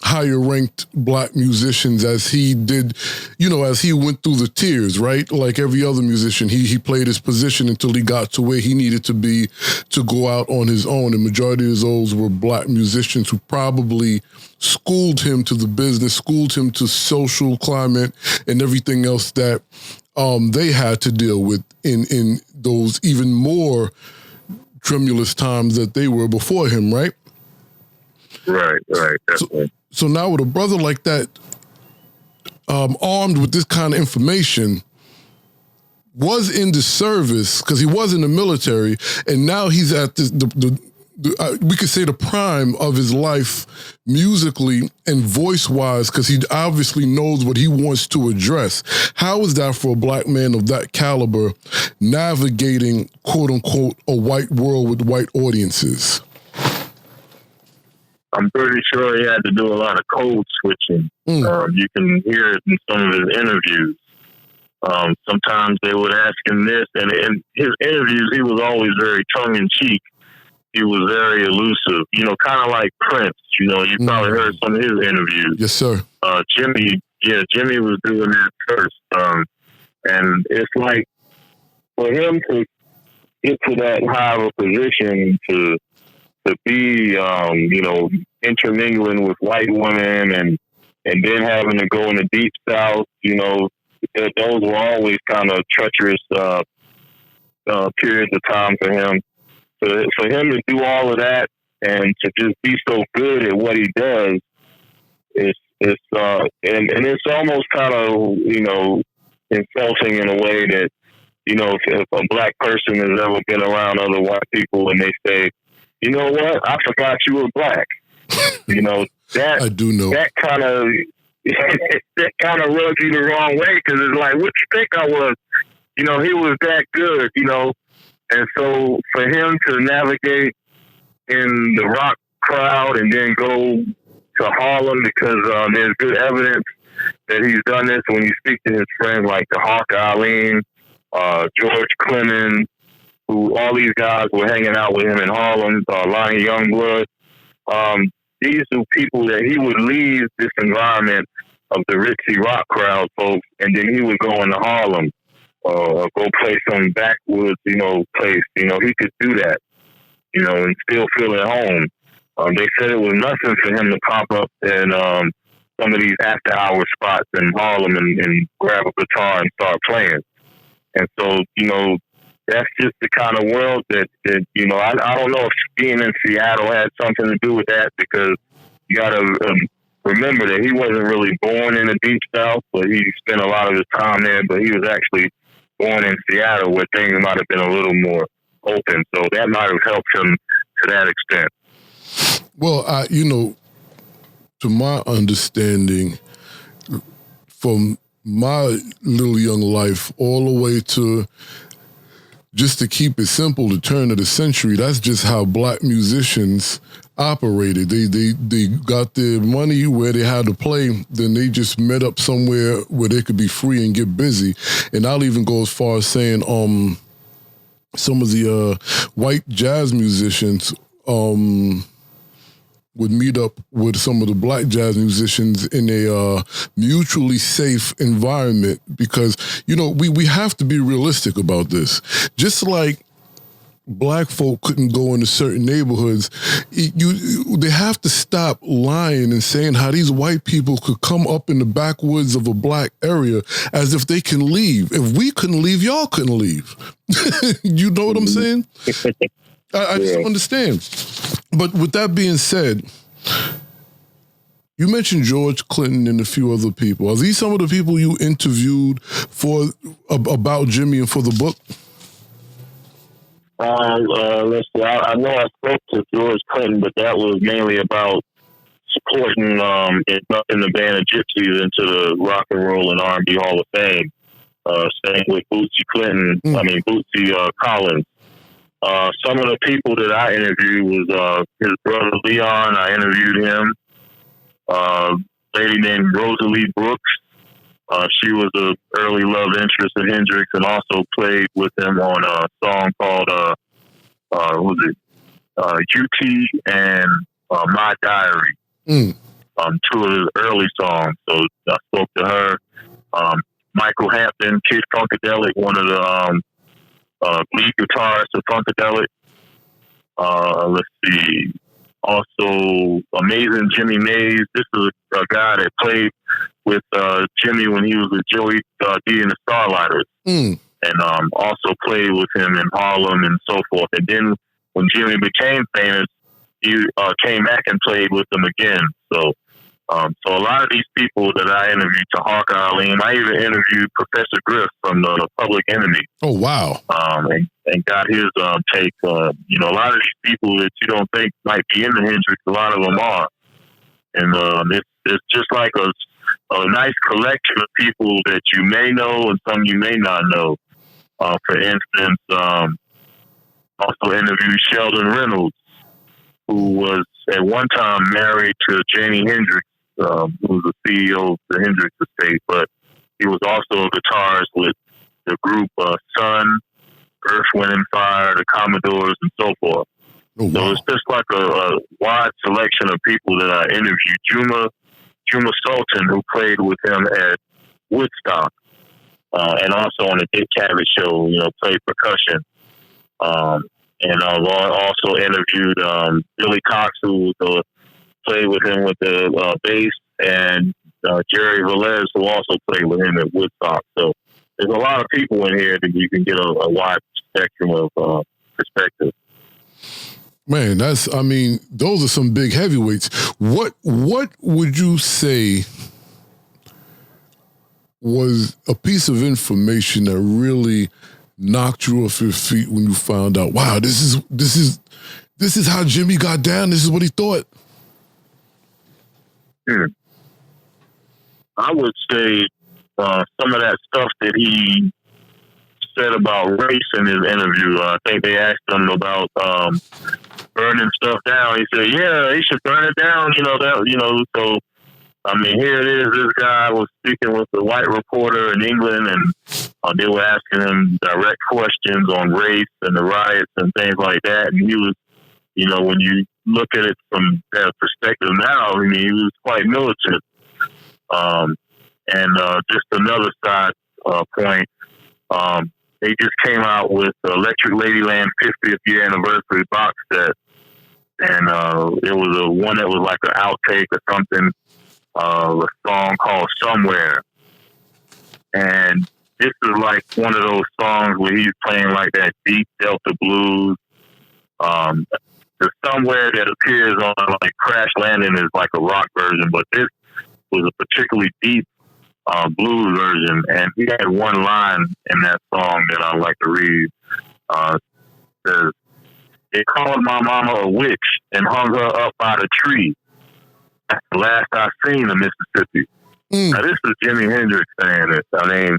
higher ranked black musicians as he did, you know, as he went through the tiers, right? Like every other musician, he played his position until he got to where he needed to be to go out on his own. And majority of those were black musicians who probably schooled him to the business, schooled him to social climate and everything else that they had to deal with in those even more tremulous times that they were before him, right? Right, definitely. So now with a brother like that, armed with this kind of information, was in the service, because he was in the military, and now he's at this, we could say the prime of his life musically and voice-wise, because he obviously knows what he wants to address. How is that for a black man of that caliber navigating, quote-unquote, a white world with white audiences? I'm pretty sure he had to do a lot of code switching. You can hear it in some of his interviews. Sometimes they would ask him this, and in his interviews, he was always very tongue-in-cheek. He was very elusive, you know, kind of like Prince. You know, you probably heard some of his interviews. Yes, sir. Jimmy was doing that first. And it's like, for him to get to that high of a position, to be, you know, intermingling with white women and then having to go in the deep south, you know, those were always kind of treacherous periods of time for him. So for him to do all of that and to just be so good at what he does, and it's almost kind of, you know, insulting in a way that, you know, if a black person has ever been around other white people and they say, you know what, I forgot you were black. You know, that I do know. That kind of rubs you the wrong way, because it's like, what you think I was? You know, he was that good, you know. And so for him to navigate in the rock crowd and then go to Harlem, because there's good evidence that he's done this when you speak to his friends like the Hawk Eileen, George Clemens, who all these guys were hanging out with him in Harlem, Lonnie Youngblood. These are people that he would leave this environment of the ritzy rock crowd folks, and then he would go into Harlem or go play some backwoods, you know, place. You know, he could do that, you know, and still feel at home. They said it was nothing for him to pop up in some of these after-hour spots in Harlem and grab a guitar and start playing. And so, you know, that's just the kind of world that you know, I don't know if being in Seattle had something to do with that, because, you got to remember that he wasn't really born in the Deep South, but he spent a lot of his time there. But he was actually born in Seattle, where things might have been a little more open. So that might have helped him to that extent. Well, to my understanding, from my little young life all the way to, just to keep it simple, the turn of the century, that's just how black musicians operated. They got their money where they had to play, then they just met up somewhere where they could be free and get busy. And I'll even go as far as saying some of the white jazz musicians would meet up with some of the black jazz musicians in a mutually safe environment, because, we have to be realistic about this. Just like black folk couldn't go into certain neighborhoods, they have to stop lying and saying how these white people could come up in the backwoods of a black area as if they can leave. If we couldn't leave, y'all couldn't leave. You know what I'm saying? I just don't understand. But with that being said, you mentioned George Clinton and a few other people. Are these some of the people you interviewed about Jimmy and for the book? Let's see. I know I spoke to George Clinton, but that was mainly about supporting in the band of Gypsies into the Rock and Roll and R&B Hall of Fame. Same with Bootsy Collins. Some of the people that I interviewed was his brother Leon. I interviewed him. A lady named Rosalie Brooks. She was an early love interest of Hendrix and also played with him on a song called UT and My Diary. Two of his early songs. So I spoke to her. Michael Hampton, Kid Funkadelic, one of the lead guitarist of Funkadelic. Let's see. Also, amazing Jimmy Mays. This is a guy that played with Jimmy when he was with Joey D and the Starlighters. And also played with him in Harlem and so forth. And then when Jimmy became famous, he came back and played with them again. So a lot of these people that I interviewed, Tahaka Aleem, I even interviewed Professor Griff from the Public Enemy. Oh, wow. And got his take. A lot of these people that you don't think might be into Hendrix, a lot of them are. And it's just like a nice collection of people that you may know and some you may not know. For instance, also interviewed Sheldon Reynolds, who was at one time married to Jimi Hendrix, who was the CEO of the Hendrix estate, but he was also a guitarist with the group Sun, Earth, Wind and Fire, the Commodores, and so forth. Oh, wow. So it's just like a wide selection of people that I interviewed. Juma Sultan, who played with him at Woodstock, and also on the Dick Cavett show, played percussion. And I've also interviewed Billy Cox, who played with him with the bass, and Jerry Velez, who also played with him at Woodstock. So there's a lot of people in here that you can get a wide spectrum of perspective. Man, those are some big heavyweights. What would you say was a piece of information that really knocked you off your feet when you found out, wow, this is how Jimmy got down, this is what he thought? I would say some of that stuff that he said about race in his interview. I think they asked him about burning stuff down. He said, "Yeah, he should burn it down." So here it is. This guy was speaking with a white reporter in England, and they were asking him direct questions on race and the riots and things like that. And he was, when you look at it from that perspective now, he was quite militant. Just another side point, they just came out with the Electric Ladyland 50th year anniversary box set. And it was one that was like an outtake or something, a song called Somewhere. And this is like one of those songs where he's playing like that deep Delta blues. there's somewhere that appears on like Crash Landing is like a rock version, but this was a particularly deep blues version, and he had one line in that song that I like to read. Says, "They called my mama a witch and hung her up by the tree. That's the last I seen of Mississippi." Now this is Jimi Hendrix saying this. I mean,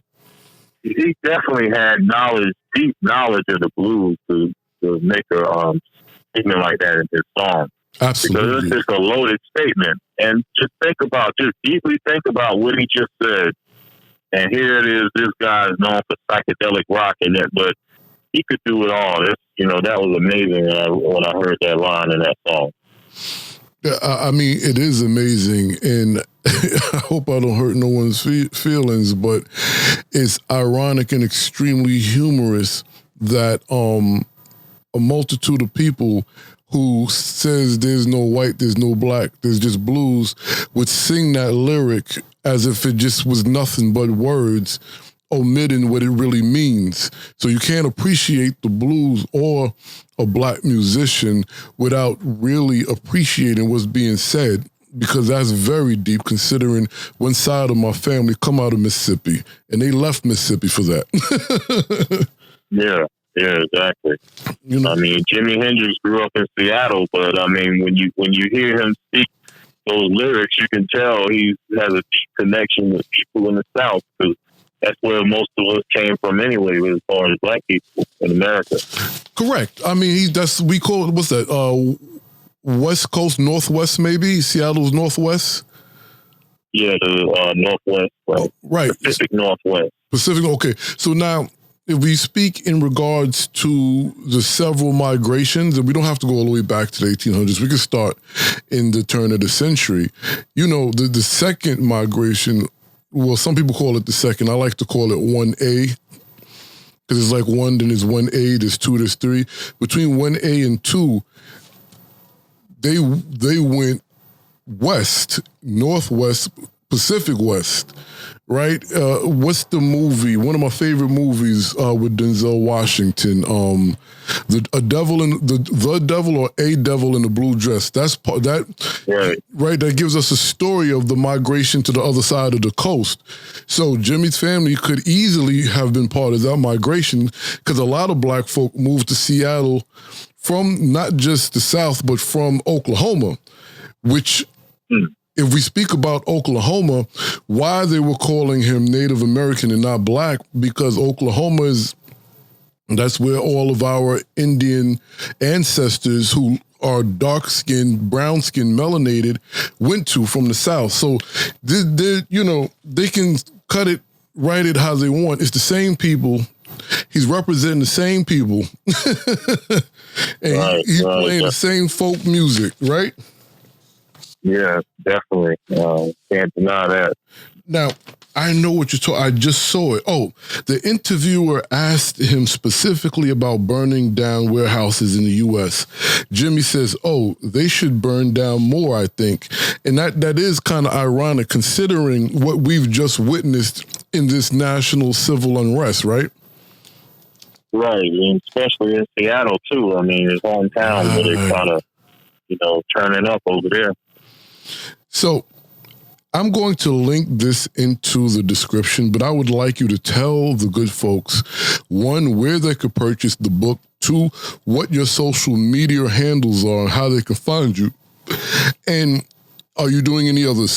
he definitely had deep knowledge of the blues to make a statement like that in his song. Absolutely. Because it's just a loaded statement. And just deeply think about what he just said. And here it is, this guy is known for psychedelic rock and that, but he could do it all. That was amazing when I heard that line in that song. Yeah, I mean, it is amazing, and I hope I don't hurt no one's feelings, but it's ironic and extremely humorous that a multitude of people who says there's no white, there's no black, there's just blues, would sing that lyric as if it just was nothing but words, omitting what it really means. So you can't appreciate the blues or a black musician without really appreciating what's being said, because that's very deep, considering one side of my family come out of Mississippi, and they left Mississippi for that. Yeah, exactly. I mean, Jimi Hendrix grew up in Seattle, but I mean, when you hear him speak those lyrics, you can tell he has a deep connection with people in the South, because that's where most of us came from anyway, as far as black people in America. Correct. I mean, we call it, what's that? West Coast, Northwest, maybe? Seattle's Northwest? Yeah, the Northwest. Right. Pacific Northwest. Pacific, okay. So now, if we speak in regards to the several migrations, and we don't have to go all the way back to the 1800s, we can start in the turn of the century. The second migration, well, some people call it the second. I like to call it 1A, because it's like 1, then there's 1A, there's 2, there's 3. Between 1A and 2, they went west, northwest, Pacific West, right? What's the movie? One of my favorite movies with Denzel Washington, the devil or a devil in the blue dress. That's right. That gives us a story of the migration to the other side of the coast. So Jimmy's family could easily have been part of that migration, because a lot of black folk moved to Seattle from not just the South, but from Oklahoma, which, if we speak about Oklahoma, why they were calling him Native American and not black, because Oklahoma that's where all of our Indian ancestors who are dark-skinned, brown-skinned, melanated, went to from the South. So they can cut it, write it how they want. It's the same people. He's representing the same people. And he's playing the same folk music, right? Yeah, definitely. Can't deny that. Now, I know what you're talking. I just saw it. Oh, the interviewer asked him specifically about burning down warehouses in the U.S. Jimmy says, they should burn down more, I think. And that is kind of ironic, considering what we've just witnessed in this national civil unrest, right? Right, and especially in Seattle, too. I mean, his hometown, where they're kind of, turning up over there. So I'm going to link this into the description, but I would like you to tell the good folks, 1, where they could purchase the book, 2, what your social media handles are and how they can find you. And are you doing any other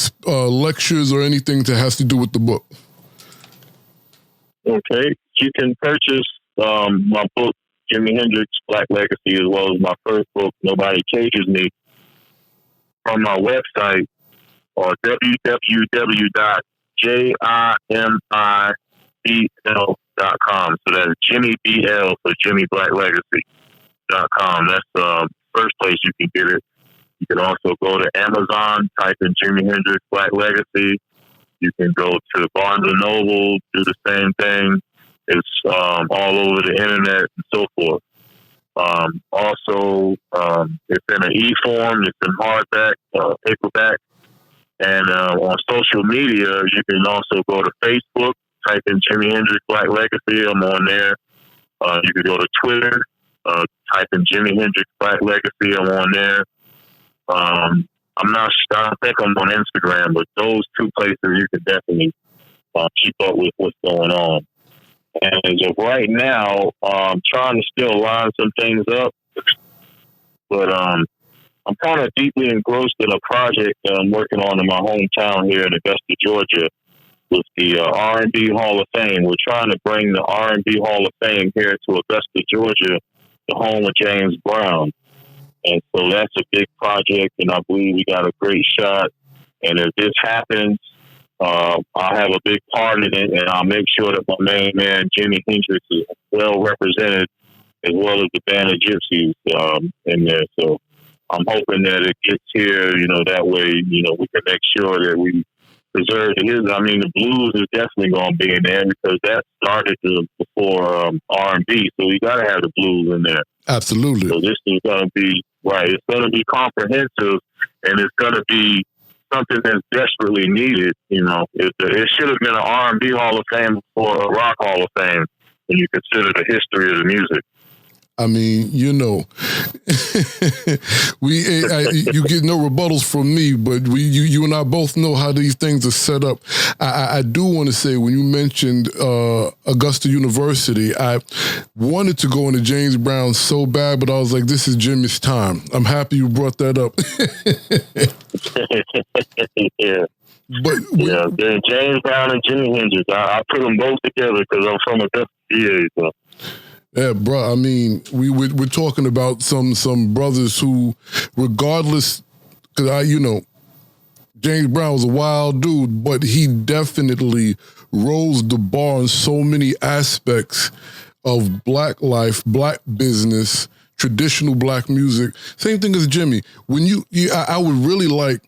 lectures or anything that has to do with the book? Okay. You can purchase my book, Jimi Hendrix Black Legacy, as well as my first book, Nobody Cages Me, on my website, or www.jimibl.com. So that's Jimmy BL for Jimmy Black Legacy.com. That's the first place you can get it. You can also go to Amazon, type in Jimi Hendrix Black Legacy. You can go to Barnes & Noble, do the same thing. It's all over the internet and so forth. Also, it's in an e-form, it's in hardback, paperback. And on social media, you can also go to Facebook, type in Jimi Hendrix Black Legacy. I'm on there. You can go to Twitter, type in Jimi Hendrix Black Legacy. I'm on there. I'm not sure. I think I'm on Instagram, but those two places you can definitely keep up with what's going on. And as of right now, I'm trying to still line some things up, but I'm kind of deeply engrossed in a project that I'm working on in my hometown here in Augusta, Georgia, with the R&B Hall of Fame. We're trying to bring the R&B Hall of Fame here to Augusta, Georgia, the home of James Brown. And so that's a big project, and I believe we got a great shot. And if this happens, I'll have a big part in it, and I'll make sure that my main man, Jimi Hendrix, is well represented, as well as the band of Gypsies in there. So I'm hoping that it gets here, that way, we can make sure that we preserve his. I mean, the blues is definitely going to be in there because that started before R&B, so we got to have the blues in there. Absolutely. So this is going to be, right, it's going to be comprehensive, and it's going to be something that's desperately needed. It should have been an R&B Hall of Fame before a Rock Hall of Fame when you consider the history of the music. I mean, you get no rebuttals from me, but you and I both know how these things are set up. I do want to say, when you mentioned Augusta University, I wanted to go into James Brown so bad, but I was like, this is Jimmy's time. I'm happy you brought that up. Yeah. Then James Brown and Jimi Hendrix, I put them both together because I'm from Augusta, PA. So. Yeah, bro. I mean, we're talking about some brothers who, regardless, because James Brown was a wild dude, but he definitely rose the bar in so many aspects of black life, black business, traditional black music. Same thing as Jimmy. I would really like,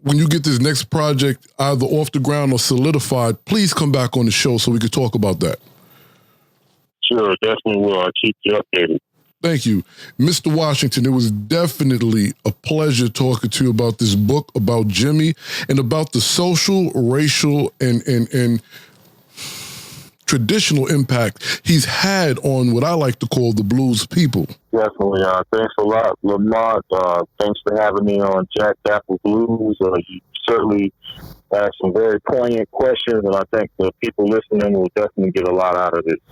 when you get this next project either off the ground or solidified, please come back on the show so we could talk about that. Sure, definitely will. I'll keep you updated. Thank you. Mr. Washington, it was definitely a pleasure talking to you about this book, about Jimmy, and about the social, racial, and traditional impact he's had on what I like to call the blues people. Definitely. Thanks a lot, Lamont. Thanks for having me on Jack Dappa Blues. You certainly asked some very poignant questions, and I think the people listening will definitely get a lot out of it.